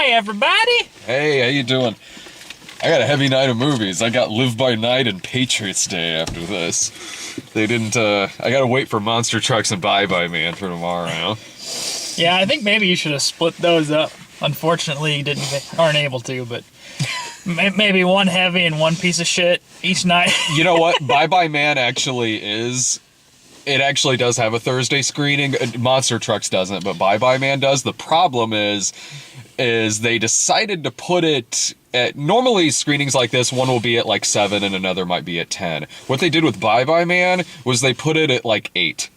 Hi, everybody. Hey, how you doing? I got a heavy night of movies. I got Live by Night and Patriots Day after this. They didn't, I gotta wait for Monster Trucks and Bye Bye Man for tomorrow. Yeah, I think maybe you should have split those up. Unfortunately, you aren't able to, but maybe one heavy and one piece of shit each night. You know what? Bye Bye Man actually does have a Thursday screening. Monster Trucks doesn't, but Bye Bye Man does. The problem is they decided to put it at, normally screenings like this, one will be at like 7 and another might be at 10. What they did with Bye Bye Man was they put it at like 8,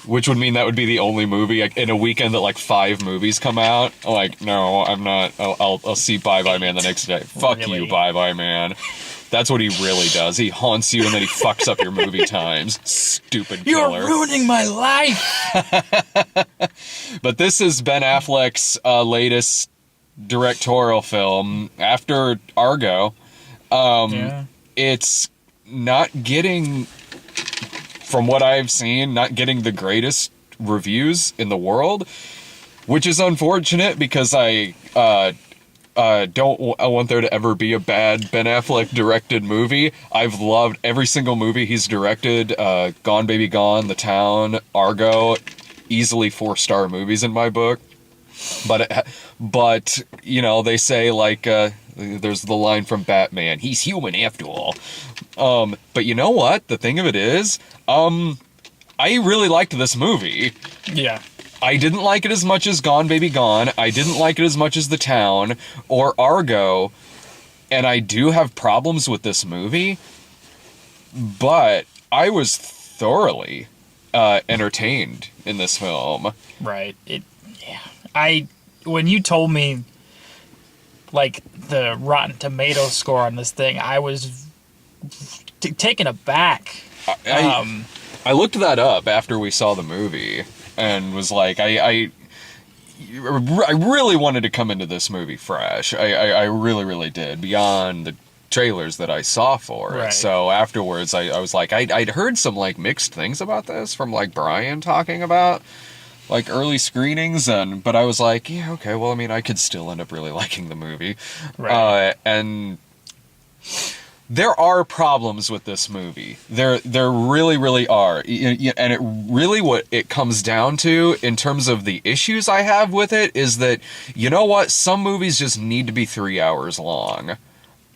which would mean that would be the only movie in a weekend that like 5 movies come out. I'm like, no, I'm not. I'll see Bye Bye Man the next day. Fuck Really? you, Bye Bye Man. That's what he really does. He haunts you and then he fucks up your movie times. Stupid killer. You're ruining my life. But this is Ben Affleck's latest directorial film after Argo. Yeah. It's not getting, from what I've seen, not getting the greatest reviews in the world, which is unfortunate because I want there to ever be a bad Ben Affleck directed movie. I've loved every single movie he's directed. Gone Baby Gone, The Town, Argo, easily 4-star movies in my book. But you know, they say like there's the line from Batman, he's human after all. But you know what? The thing of it is, I really liked this movie. Yeah. I didn't like it as much as Gone Baby Gone. I didn't like it as much as The Town or Argo. And I do have problems with this movie. But I was thoroughly entertained in this film. Right. When you told me, like, the Rotten Tomato score on this thing, I was taken aback. I looked that up after we saw the movie and was like, I really wanted to come into this movie fresh. I really, really did, beyond the trailers that I saw for it. Right. So afterwards, I was like, I'd heard some like mixed things about this from like Brian talking about like early screenings, but I was like, yeah, okay, well, I mean, I could still end up really liking the movie. Right. And there are problems with this movie. There really, really are. And it really, what it comes down to in terms of the issues I have with it is that, you know what? Some movies just need to be 3 hours long.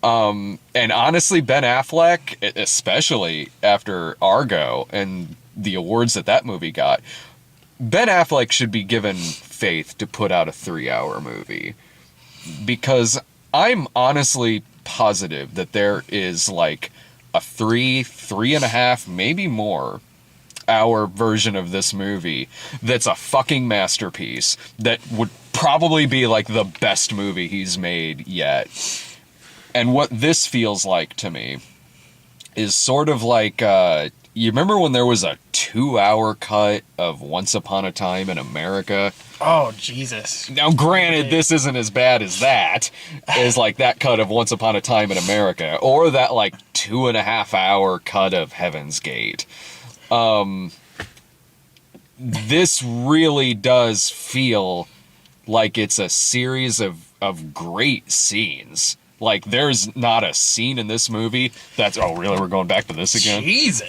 And honestly, Ben Affleck, especially after Argo and the awards that movie got, Ben Affleck should be given faith to put out a 3-hour movie. Because I'm honestly positive that there is like a 3.5, maybe more hour version of this movie that's a fucking masterpiece that would probably be like the best movie he's made yet. And what this feels like to me is sort of like, you remember when there was a 2-hour cut of Once Upon a Time in America? Oh, Jesus. Now, granted, this isn't as bad as that, as like that cut of Once Upon a Time in America, or that like 2.5-hour cut of Heaven's Gate. This really does feel like it's a series of great scenes. Like, there's not a scene in this movie that's, oh, really, we're going back to this again? Jesus.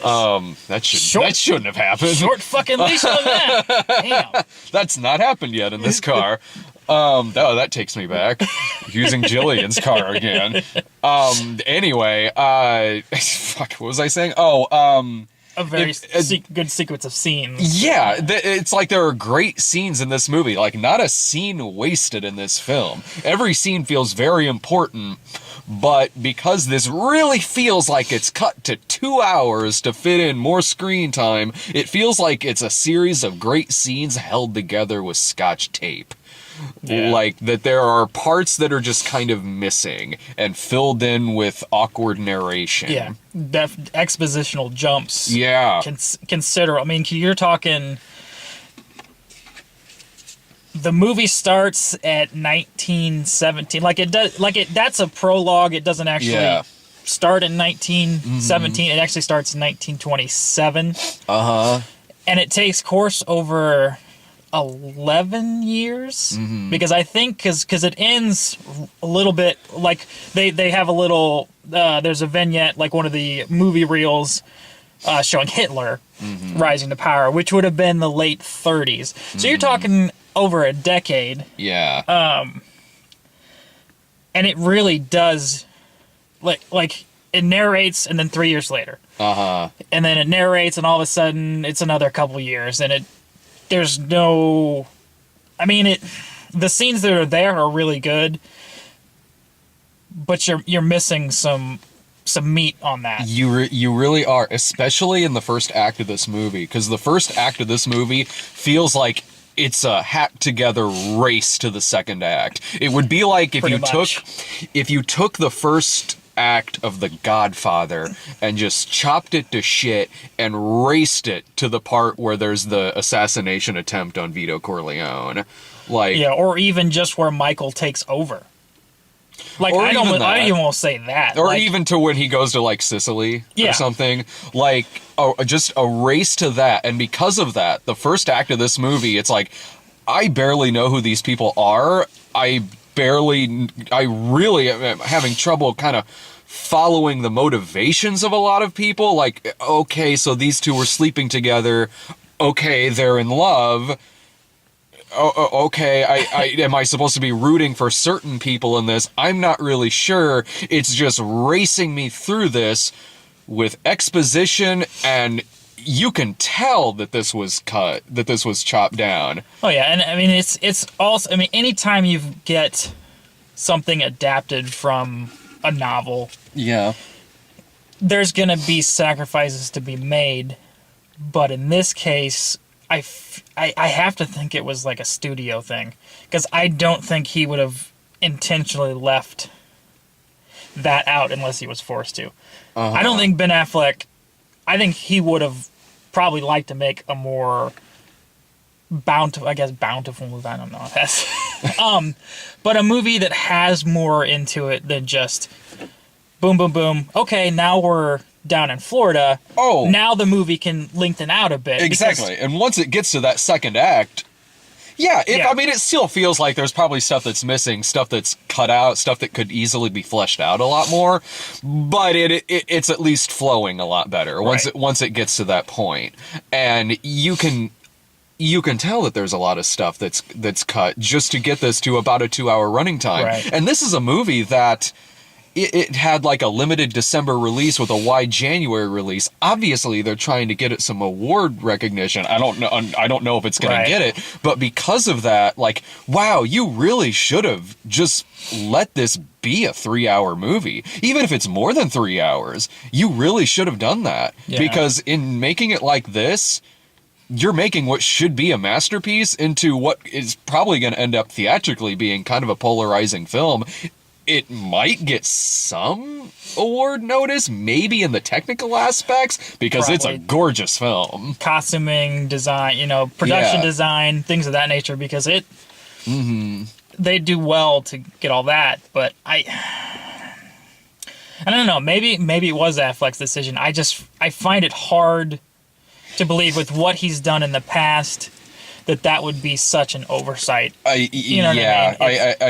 That shouldn't have happened. Short fucking leash on that. Damn. That's not happened yet in this car. That takes me back. Using Jillian's car again. Anyway, fuck, what was I saying? A very good sequence of scenes. Yeah, it's like there are great scenes in this movie. Like, not a scene wasted in this film. Every scene feels very important, but because this really feels like it's cut to 2 hours to fit in more screen time, it feels like it's a series of great scenes held together with Scotch tape. Yeah. Like, that there are parts that are just kind of missing and filled in with awkward narration. Yeah, expositional jumps. Yeah. Consider, I mean, you're talking... The movie starts at 1917. That's a prologue. It doesn't actually start in 1917. It actually starts in 1927. Uh-huh. And it takes course over 11 years, Mm-hmm. because I think because it ends a little bit like they have a little there's a vignette, like one of the movie reels showing Hitler Mm-hmm. rising to power, which would have been the late 30s. So you're talking over a decade, Yeah. and it really does like it narrates, and then 3 years later, and then it narrates, and all of a sudden it's another couple years, and there's no, I mean, the scenes that are there are really good, but you're missing some meat on that. You really are, especially in the first act of this movie, because the first act of this movie feels like it's a hacked together race to the second act. It would be like if you took the first act of The Godfather and just chopped it to shit and raced it to the part where there's the assassination attempt on Vito Corleone. Like, yeah, or even just where Michael takes over. Like, I don't even want to say that. Or like, even to when he goes to, like, Sicily Yeah. or something. Like, just a race to that. And because of that, the first act of this movie, it's like, I barely know who these people are. I really am having trouble kind of following the motivations of a lot of people. Like, okay, so these two were sleeping together. Okay, they're in love. Okay, am I supposed to be rooting for certain people in this? I'm not really sure. It's just racing me through this with exposition, and you can tell that this was cut, that this was chopped down. Oh yeah, and I mean it's also, I mean, anytime you get something adapted from a novel, Yeah. there's gonna be sacrifices to be made, but in this case, I have to think it was like a studio thing, because I don't think he would have intentionally left that out unless he was forced to. I don't think Ben Affleck, I think he would have probably liked to make a more bountiful movie. I don't know if that's but a movie that has more into it than just boom, boom, boom. Okay, now we're down in Florida. Oh. Now the movie can lengthen out a bit. Exactly. And once it gets to that second act, yeah, Yeah. I mean, it still feels like there's probably stuff that's missing, stuff that's cut out, stuff that could easily be fleshed out a lot more, but it's at least flowing a lot better once it gets to that point. And you can tell that there's a lot of stuff that's cut just to get this to about a 2-hour running time. Right. And this is a movie that it had like a limited December release with a wide January release. Obviously, they're trying to get it some award recognition. I don't know if it's going to get it, but because of that, like, wow, you really should have just let this be a 3-hour movie. Even if it's more than 3 hours, you really should have done that. Yeah. Because in making it like this, you're making what should be a masterpiece into what is probably going to end up theatrically being kind of a polarizing film. It might get some award notice, maybe in the technical aspects, because it's a gorgeous film. Costuming, design, production design, things of that nature, because they do well to get all that, but I don't know, maybe it was Affleck's decision. I find it hard to believe, with what he's done in the past, that would be such an oversight. I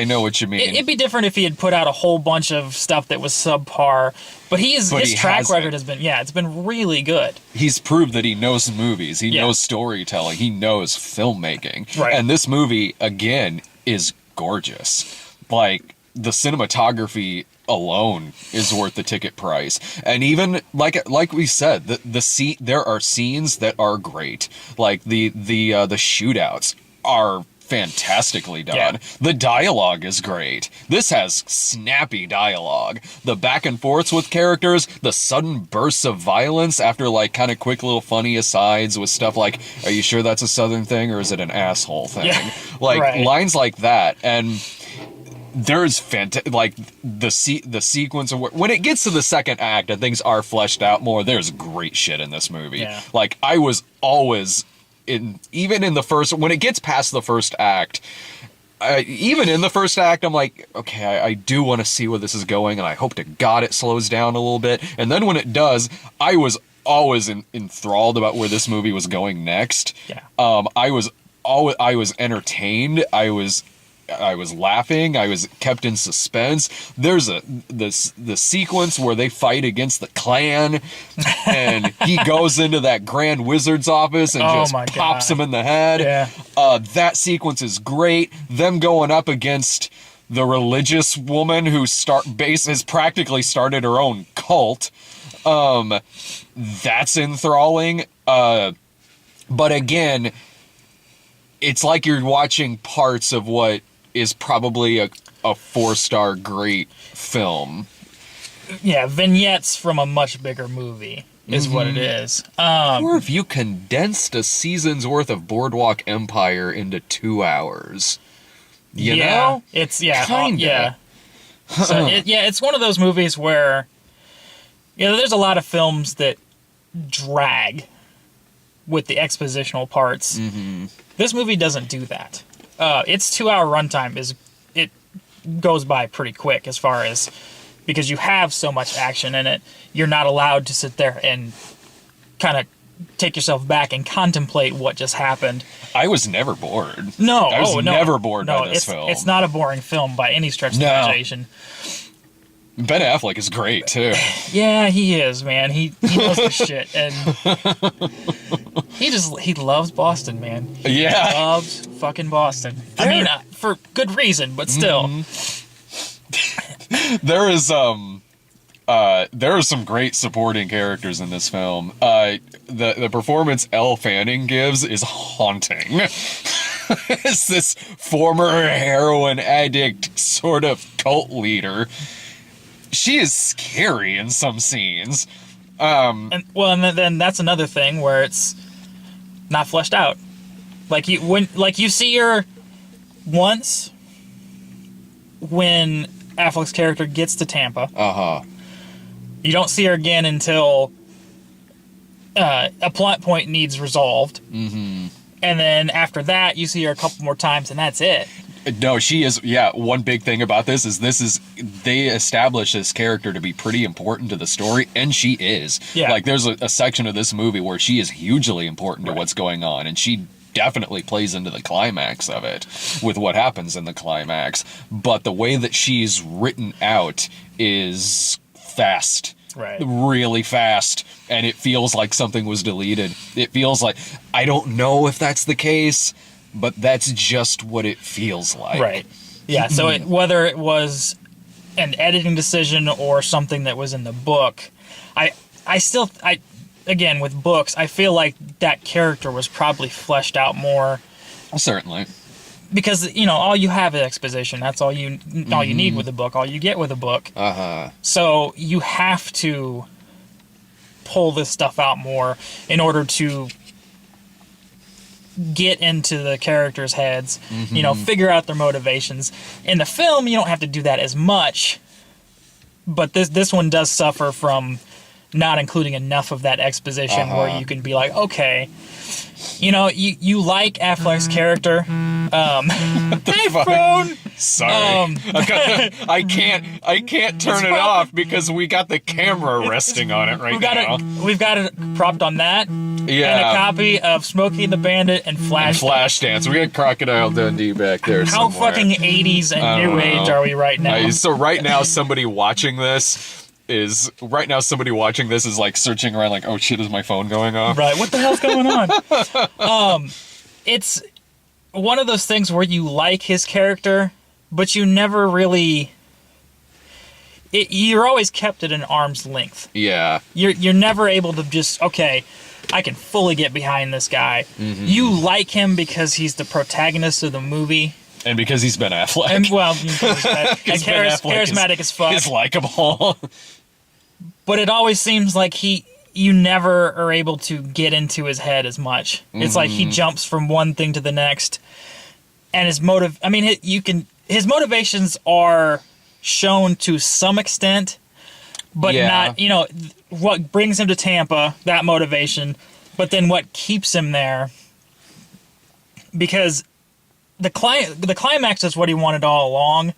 know what you mean. It'd be different if he had put out a whole bunch of stuff that was subpar, but his track record has been, it's been really good. He's proved that he knows movies, he knows storytelling, he knows filmmaking. Right. And this movie, again, is gorgeous. Like, the cinematography alone is worth the ticket price. And even like we said, there are scenes that are great. Like the shootouts are fantastically done. Yeah. The dialogue is great. This has snappy dialogue. The back and forths with characters, the sudden bursts of violence after like kind of quick little funny asides with stuff like, are you sure that's a Southern thing or is it an asshole thing? Yeah. Lines like that. And there's like the sequence of when it gets to the second act and things are fleshed out more, there's great shit in this movie. Yeah. Like, I was always even in the first, when it gets past the first act, even in the first act, I'm like, okay, I do want to see where this is going, and I hope to God it slows down a little bit. And then when it does, I was always enthralled about where this movie was going next. Yeah. I was I was entertained. I was laughing. I was kept in suspense. There's the sequence where they fight against the Klan, and he goes into that Grand Wizard's office and just pops him in the head. Yeah. That sequence is great. Them going up against the religious woman who has practically started her own cult. That's enthralling. But again, it's like you're watching parts of what is probably a 4-star great film. Yeah, vignettes from a much bigger movie is what it is. Or if you condensed a season's worth of Boardwalk Empire into 2 hours. You know? It's, Kinda. yeah. So, it's one of those movies where, there's a lot of films that drag with the expositional parts. Mm-hmm. This movie doesn't do that. Its 2-hour runtime it goes by pretty quick as far as, because you have so much action in it, you're not allowed to sit there and kind of take yourself back and contemplate what just happened. I was never bored. No, I was never bored by this film. It's not a boring film by any stretch of the imagination. Ben Affleck is great too. Yeah, he is, man. He knows his shit, and he loves Boston, man. He loves fucking Boston. I mean, for good reason, but still. There are some great supporting characters in this film. The performance Elle Fanning gives is haunting. It's this former heroin addict sort of cult leader. She is scary in some scenes. And then that's another thing where it's not fleshed out. Like you see her once when Affleck's character gets to Tampa. You don't see her again until a plot point needs resolved. Mm-hmm. And then after that, you see her a couple more times, and that's it. No, she is. Yeah, one big thing about this is they establish this character to be pretty important to the story, and she is. Yeah. Like, there's a section of this movie where she is hugely important to what's going on, and she definitely plays into the climax of it with what happens in the climax. But the way that she's written out is fast. Right. Really fast, and it feels like something was deleted. It feels like, I don't know if that's the case, but that's just what it feels like. Right. Yeah, so whether it was an editing decision or something that was in the book, again, with books, I feel like that character was probably fleshed out more. Certainly. Because, all you have is exposition. That's all you need with a book, all you get with a book. So you have to pull this stuff out more in order to get into the characters' heads, figure out their motivations. In the film, you don't have to do that as much, but this one does suffer from not including enough of that exposition where you can be like, okay, you like Affleck's character. Hey, phone! Sorry. I can't turn it off because we got the camera resting on it now. We've got it propped on that. Yeah. And a copy of Smokey and the Bandit and Flashdance. We got Crocodile Dundee back there How somewhere. fucking 80s and new age are we right now? So right now, somebody watching this is like searching around like, oh shit, is my phone going off? Right, what the hell's going on? It's one of those things where you like his character, but you never really... you're always kept at an arm's length. Yeah. You're never able to just, okay, I can fully get behind this guy. Mm-hmm. You like him because he's the protagonist of the movie. And because he's Ben Affleck. And, charismatic as fuck. He's likable. But it always seems like you never are able to get into his head as much. It's like he jumps from one thing to the next. And his motivations are shown to some extent, but not, what brings him to Tampa, that motivation, but then what keeps him there. Because the climax is what he wanted all along,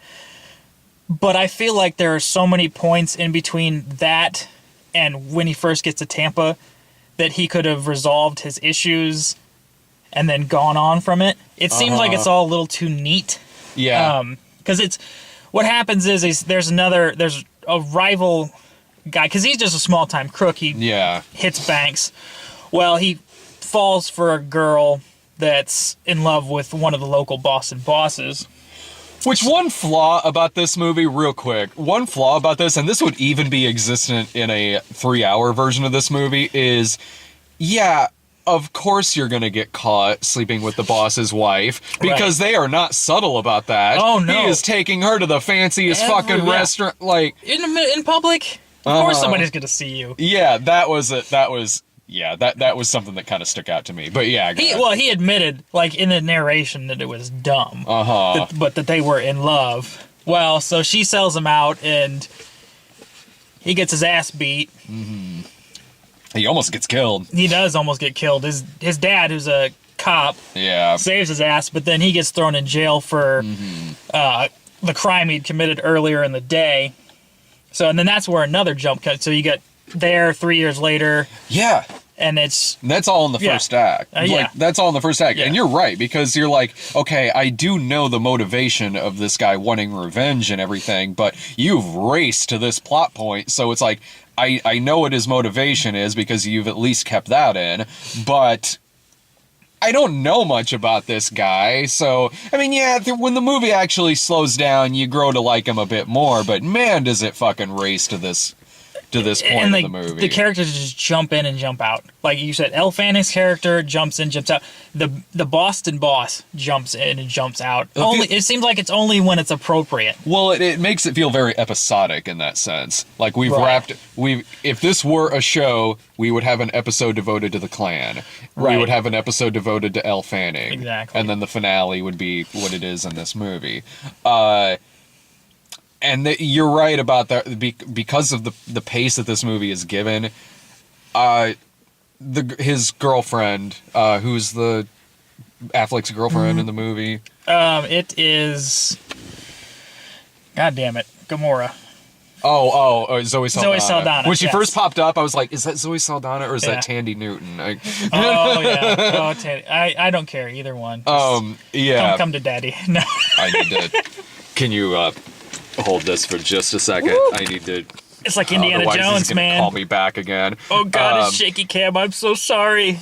but I feel like there are so many points in between that and when he first gets to Tampa that he could have resolved his issues and then gone on from it. It seems like it's all a little too neat. Yeah. Because it's what happens is there's a rival guy, because he's just a small time crook. He yeah. hits banks. Well, he falls for a girl that's in love with one of the local Boston bosses. Which one flaw about this movie, real quick, one flaw about this, and this would even be existent in a 3-hour version of this movie, is, yeah, of course you're gonna get caught sleeping with the boss's wife, because they are not subtle about that. Oh, no. He is taking her to the fanciest fucking restaurant, like... In public? Of course somebody's gonna see you. Yeah, that was something that kind of stuck out to me. But yeah, he admitted, like, in the narration that it was dumb. But that they were in love. Well, so she sells him out, and he gets his ass beat. Mm-hmm. He almost gets killed. He does almost get killed. His dad, who's a cop, saves his ass, but then he gets thrown in jail for the crime he'd committed earlier in the day. So, and then that's where another jump cut. So you get there 3 years later. Yeah. And that's all in the first act. That's all in the first act. Yeah. And you're right, because you're like, okay, I do know the motivation of this guy wanting revenge and everything, but you've raced to this plot point, so it's like, I know what his motivation is because you've at least kept that in, but I don't know much about this guy, so, I mean, yeah, when the movie actually slows down, you grow to like him a bit more, but man, does it fucking race to this point of the movie. The characters just jump in and jump out. Like you said, Elle Fanning's character jumps in, jumps out. The Boston boss jumps in and jumps out. It seems like it's only when it's appropriate. Well, it makes it feel very episodic in that sense. Like if this were a show, we would have an episode devoted to the Klan. Right. We would have an episode devoted to Elle Fanning. Exactly. And then the finale would be what it is in this movie. And you're right about that, because of the pace that this movie is given. His girlfriend, who's the Affleck's girlfriend in the movie. It is, God damn it, Gamora. Oh, Zoe Saldana. Zoe Saldana. When she first popped up, I was like, is that Zoe Saldana or is that Tandy Newton? Tandy. I don't care, either one. Just come to daddy. No. I need to. Can you hold this for just a second? Woo! I need to. It's like Indiana Jones, he's man. Call me back again. Oh God, it's shaky cam. I'm so sorry.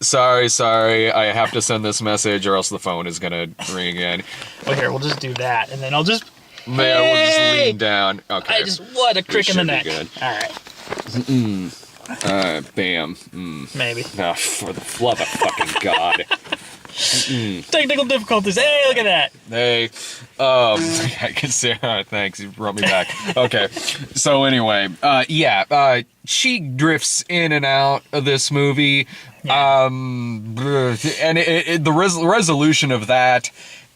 Sorry. I have to send this message, or else the phone is gonna ring again. Well, here, we'll just do that, and then I'll just. We'll just lean down. Okay. What a crick in the neck. Good. All right. Bam. Maybe. Oh, for the love of fucking God. Technical difficulties. Hey, look at that. Hey, I can say, thanks, you brought me back. Okay, so anyway, she drifts in and out of this movie, and the resolution of that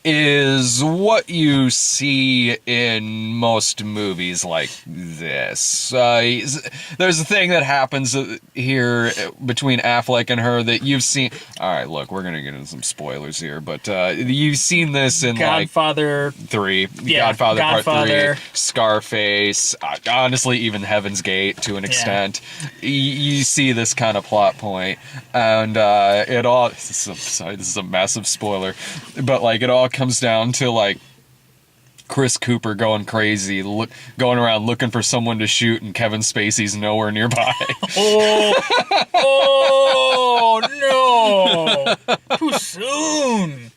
is what you see in most movies like this. There's a thing that happens here between Affleck and her that you've seen. All right, look, we're gonna get into some spoilers here, but you've seen this in Godfather 3, Godfather Part 3, Scarface, honestly, even Heaven's Gate to an extent. You see this kind of plot point, and it all. This is a massive spoiler, but like it all comes down to like Chris Cooper going crazy, going around looking for someone to shoot, and Kevin Spacey's nowhere nearby. Oh no! Too soon.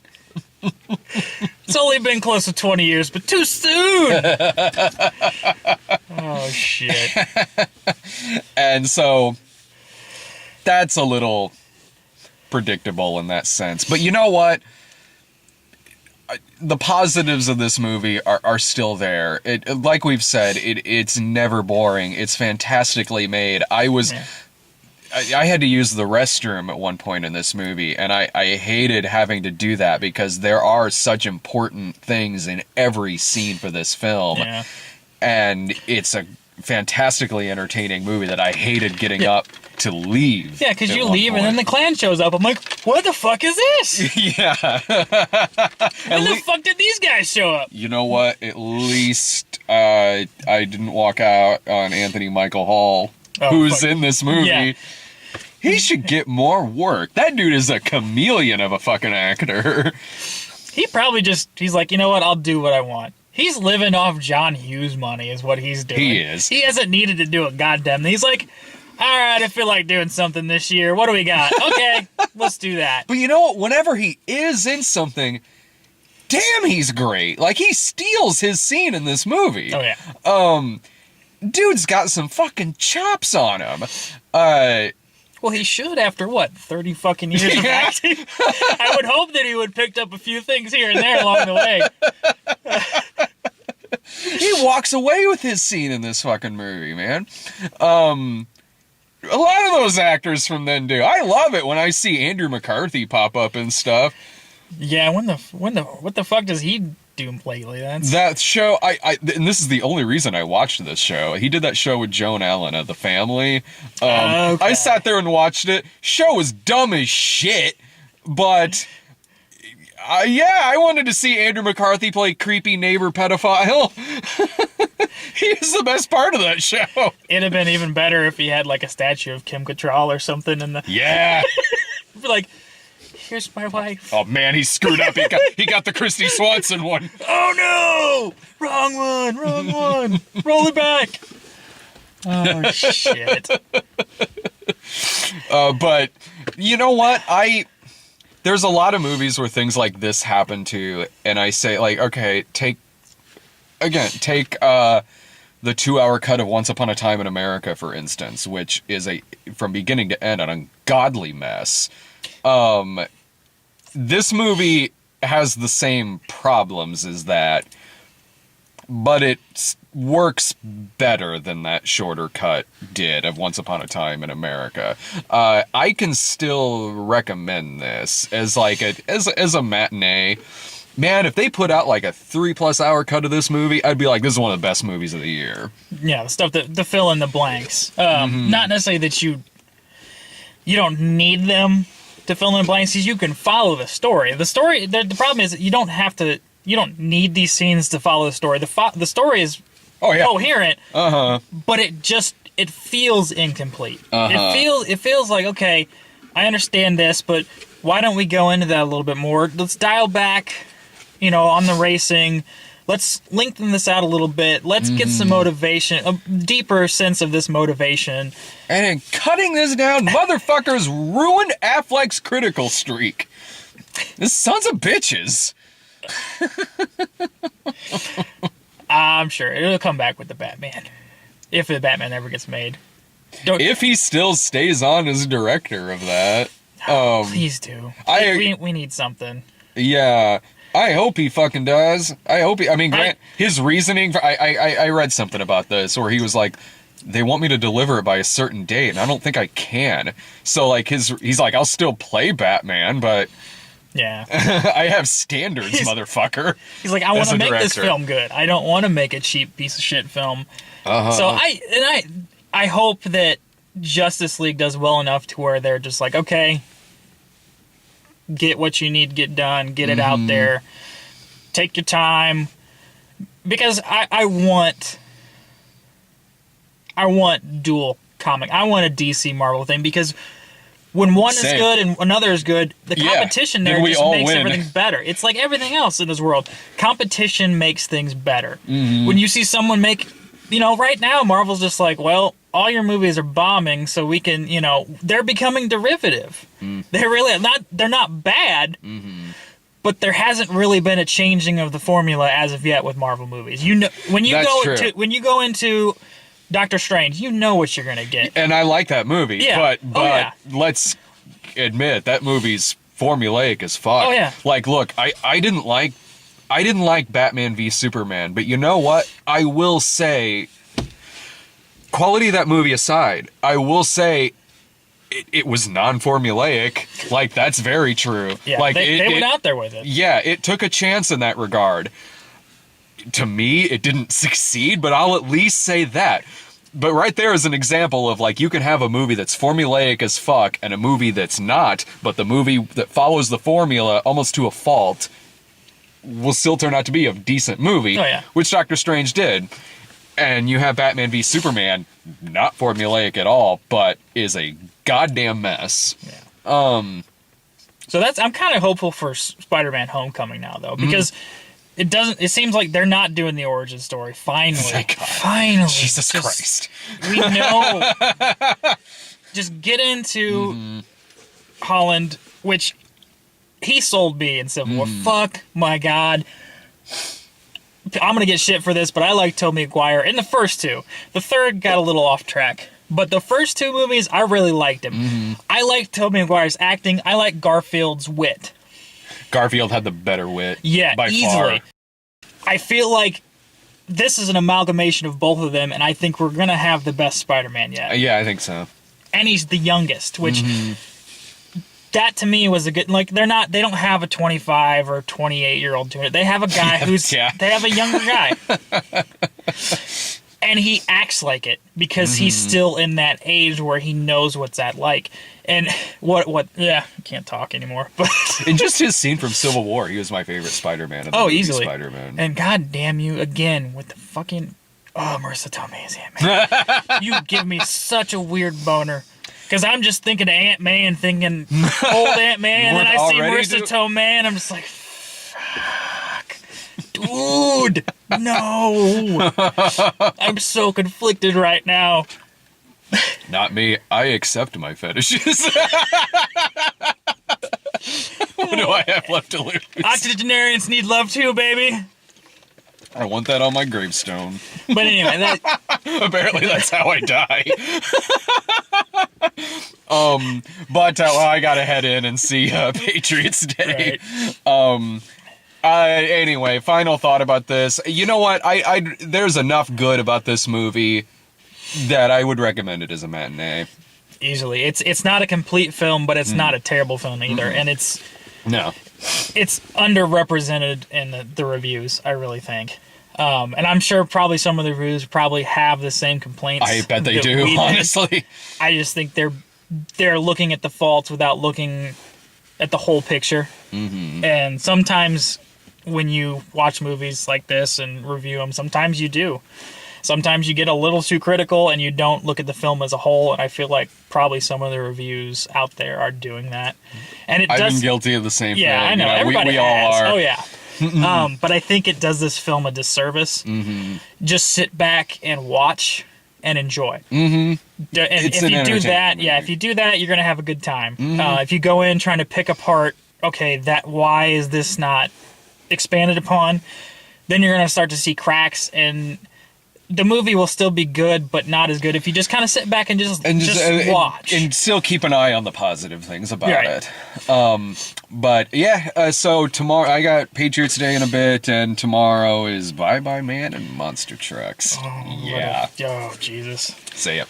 It's only been close to 20 years, but too soon. Oh shit! And so that's a little predictable in that sense, but you know what? The positives of this movie are still there. Like we've said, it's never boring. It's fantastically made. I had to use the restroom at one point in this movie, and I hated having to do that because there are such important things in every scene for this film. Yeah. And it's a fantastically entertaining movie that I hated getting up to leave. Yeah, because you leave and then the Klan shows up. I'm like, what the fuck is this? Yeah. When the fuck did these guys show up? You know what? At least I didn't walk out on Anthony Michael Hall, who's in this movie. Yeah. He should get more work. That dude is a chameleon of a fucking actor. He probably he's like, you know what? I'll do what I want. He's living off John Hughes money is what he's doing. He is. He hasn't needed to do a goddamn thing. He's like, all right, I feel like doing something this year. What do we got? Okay, let's do that. But you know what? Whenever he is in something, damn, he's great. Like, he steals his scene in this movie. Oh, yeah. Dude's got some fucking chops on him. Well, he should after, 30 fucking years of acting? I would hope that he would picked up a few things here and there along the way. He walks away with his scene in this fucking movie, man. A lot of those actors from then do. I love it when I see Andrew McCarthy pop up and stuff. Yeah, what the fuck does he do lately? That show, and this is the only reason I watched this show. He did that show with Joan Allen of The Family. Okay. I sat there and watched it. Show was dumb as shit, but yeah, I wanted to see Andrew McCarthy play creepy neighbor pedophile. He is the best part of that show. It'd have been even better if he had like a statue of Kim Cattrall or something in the. Yeah. Be like, here's my wife. Oh man, he screwed up. He got the Christy Swanson one. Oh no! Wrong one. Roll it back. Oh shit. But you know what? There's a lot of movies where things like this happen to, and I say like, okay, take the 2-hour cut of Once Upon a Time in America, for instance, which is from beginning to end an ungodly mess. This movie has the same problems as that, but it works better than that shorter cut did of Once Upon a Time in America. I can still recommend this as like as a matinee. Man, if they put out like a 3+ hour cut of this movie, I'd be like, this is one of the best movies of the year. Yeah, the stuff that to fill in the blanks. Not necessarily that you don't need them to fill in the blanks, because you can follow the story. The problem is that you don't need these scenes to follow the story. The story is coherent, but it feels incomplete. It feels like, okay, I understand this, but why don't we go into that a little bit more? Let's dial back, on the racing. Let's lengthen this out a little bit. Let's get some motivation, a deeper sense of this motivation. And in cutting this down, motherfuckers ruined Affleck's critical streak. This sons of bitches. I'm sure it'll come back with the Batman. If the Batman ever gets made. If he still stays on as director of that. Please do. We need something. Yeah. I hope he fucking does. His reasoning for I read something about this where he was like, they want me to deliver it by a certain date, and I don't think I can. So like he's like, I'll still play Batman, but yeah, I have standards, motherfucker. He's like, I want to make this film good. I don't want to make a cheap piece of shit film. So I hope that Justice League does well enough to where they're just like, okay, get what you need to get done, get it out there, take your time, because I want dual comic. I want a DC Marvel thing, because when one is good and another is good, the competition there just makes everything better. It's like everything else in this world. Competition makes things better. When you see someone make, right now Marvel's just like, well, all your movies are bombing, so we can, they're becoming derivative. They're really they're not bad, but there hasn't really been a changing of the formula as of yet with Marvel movies. When you go into Doctor Strange, you know what you're gonna get. And I like that movie, but let's admit that movie's formulaic as fuck. Oh yeah. Like, look, I didn't like Batman v Superman, but you know what? I will say, quality of that movie aside, I will say it was non-formulaic. Like, that's very true. Yeah, like they went out there with it. Yeah, it took a chance in that regard. To me, it didn't succeed, but I'll at least say that. But right there is an example of, like, you can have a movie that's formulaic as fuck and a movie that's not, but the movie that follows the formula almost to a fault will still turn out to be a decent movie, which Doctor Strange did. And you have Batman v Superman, not formulaic at all, but is a goddamn mess. Yeah. So I'm kind of hopeful for Spider-Man: Homecoming now, though, because it seems like they're not doing the origin story. Finally. Thank God. Finally. Jesus Christ. We know. Just get into Holland, which he sold me in Civil War. Fuck my God. I'm going to get shit for this, but I like Tobey Maguire in the first two. The third got a little off track. But the first two movies, I really liked him. I liked Tobey Maguire's acting. I like Garfield's wit. Garfield had the better wit. Yeah, by easily. far. I feel like this is an amalgamation of both of them, and I think we're going to have the best Spider-Man yet. Yeah, I think so. And he's the youngest, which... That to me was a good, like, they don't have a 25 or 28-year-old doing it. They have a guy who's, they have a younger guy. And he acts like it because he's still in that age where he knows what's that like. And I can't talk anymore. But And just his scene from Civil War, he was my favorite Spider-Man. Easily. Spider-Man. And god damn you, again, with the fucking, Marissa Tomei is Ant-Man. You give me such a weird boner. Because I'm just thinking of Ant-Man, thinking old Ant-Man, and I see Marissa Tomei, and I'm just like, fuck. Dude, no. I'm so conflicted right now. Not me. I accept my fetishes. What do I have left to lose? Octogenarians need love too, baby. I want that on my gravestone. But anyway, apparently that's how I die. But I gotta head in and see Patriots Day. Right. Anyway, final thought about this. You know what? There's enough good about this movie that I would recommend it as a matinee. Easily. It's not a complete film, but it's not a terrible film either. And it's underrepresented in the reviews, I really think. And I'm sure probably some of the reviews probably have the same complaints. I bet they do, honestly. I just think they're looking at the faults without looking at the whole picture. And sometimes when you watch movies like this and review them, sometimes you do. Sometimes you get a little too critical and you don't look at the film as a whole, and I feel like probably some of the reviews out there are doing that. And I've been guilty of the same thing. I know. Everybody we has. all are. Oh, yeah. But I think it does this film a disservice. Just sit back and watch and enjoy. And if you do that, if you do that, you're going to have a good time. If you go in trying to pick apart, okay, why is this not expanded upon, then you're going to start to see cracks, and the movie will still be good, but not as good if you just kind of sit back and just watch. And still keep an eye on the positive things about it. But yeah, so tomorrow, I got Patriots Day in a bit, and tomorrow is Bye Bye Man and Monster Trucks. Oh, Jesus. See ya.